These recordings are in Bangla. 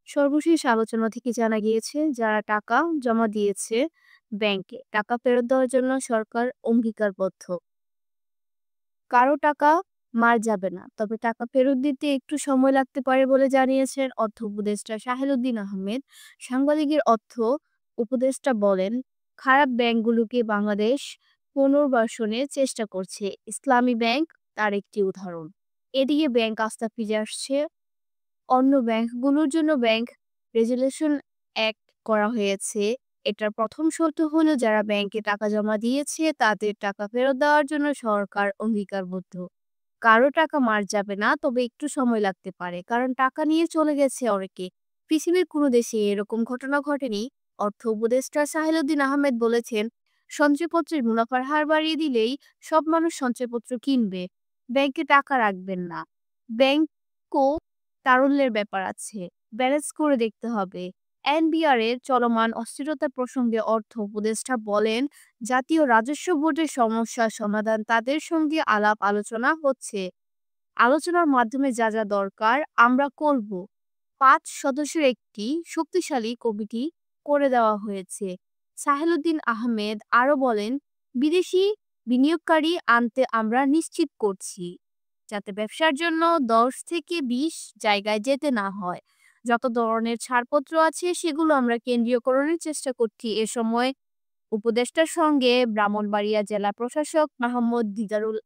সর্বশেষ আলোচনা থেকে জানা গিয়েছে, যারা টাকা জমা দিয়েছে ব্যাংকে, টাকা ফেরত দেওয়ার জন্য সরকার অঙ্গীকারবদ্ধ। কারো টাকা মার যাবে না, তবে টাকা ফেরত দিতে একটু সময় লাগতে পারে বলে জানিয়েছেন অর্থ উপদেষ্টা শাহেলুদ্দিন আহমেদ। সাংবাদিকের অর্থ উপদেষ্টা বলেন, খারাপ ব্যাংকগুলোকে বাংলাদেশ পুনর্বাসনের চেষ্টা করছে। ইসলামী ব্যাংক তার একটি উদাহরণ। এদিকে ব্যাংক আস্থা ফিরে আসছে। অন্য ব্যাংকগুলোর জন্য ব্যাংক রেগুলেশন অ্যাক্ট করা হয়েছে। এটার প্রথম শর্ত হলো, যারা ব্যাংকে টাকা জমা দিয়েছে তাদের টাকা ফেরত দেওয়ার জন্য সরকার অঙ্গীকারবদ্ধ। কারো টাকা মার যাবে না, তবে একটু সময় লাগতে পারে, কারণ টাকা নিয়ে চলে গেছে অনেকে। পৃথিবীর কোনো দেশে এরকম ঘটনা ঘটেনি। অর্থ উপদেষ্টা সাহেলুদ্দিন আহমেদ বলেছেন, সঞ্চয়পত্রের মুনাফার হার বাড়িয়ে দিলেই সব মানুষ সঞ্চয়পত্র কিনবে। ব্যাংকে টাকা রাখবেন না। ব্যাংকও তারল্যের ব্যাপার আছে, ব্যালেন্স করে দেখতে হবে। এনবিআর এর চলমান অস্থিরতা প্রসঙ্গে অর্থ উপদেষ্টা বলেন, জাতীয় রাজস্ব বোর্ডের সমস্যার সমাধান তাদের সঙ্গে আলাপ আলোচনা হচ্ছে। আলোচনার মাধ্যমে যা যা দরকার আমরা করব। ৫ সদস্যের একটি শক্তিশালী কমিটি করে দেওয়া হয়েছে। সাহেলুদ্দিন আহমেদ আরও বলেন, বিদেশি বিনিয়োগকারী আনতে আমরা নিশ্চিত করছি, যাতে ব্যবসার জন্য ১০ থেকে ২০ জায়গায় যেতে না হয়। যত ধরনের ছাড়পত্র আছে সেগুলো আমরা কেন্দ্রীয়করণের চেষ্টা করছি। এ সময় উপদেষ্টার সঙ্গে ব্রাহ্মণবাড়িয়া জেলা প্রশাসক মাহমুদ দিদারুল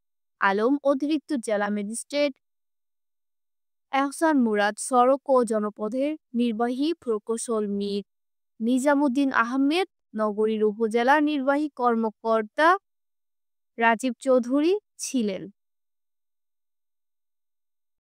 আলম, অতিরিক্ত জেলা ম্যাজিস্ট্রেট এহসান মুরাদ, সড়ক ও জনপথের নির্বাহী প্রকৌশল মীর নিজামুদ্দিন আহমেদ, নগরীর উপজেলা নির্বাহী কর্মকর্তা রাজীব চৌধুরী ছিলেন।